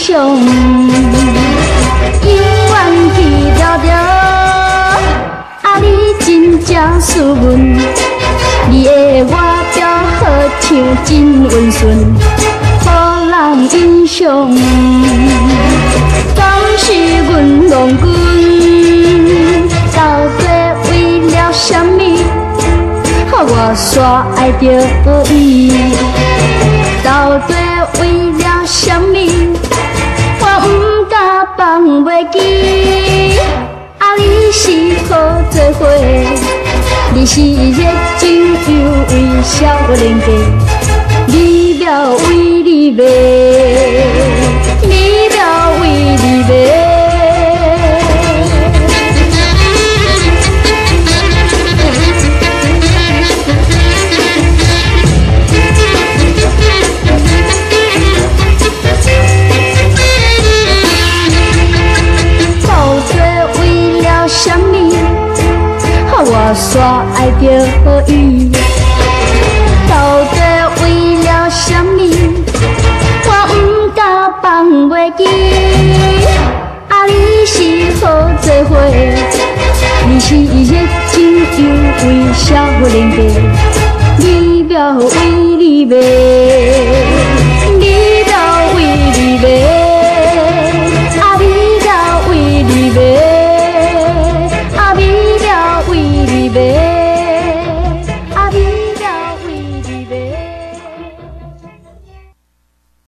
雄，永远去了了。啊，你真正斯文，你的外表好像真温顺，予人欣赏。敢是阮郎君，到底为了什么？我煞爱着伊，到底为了什么？我不敢放袂记。啊，你是好做伙，你是热情又微笑人家，你妙为你美，你妙为你美。什么？我煞爱着伊，到底为了什么？我不敢放袂记。啊，你是好做伙，你是热情又微笑人家，你妙为你美。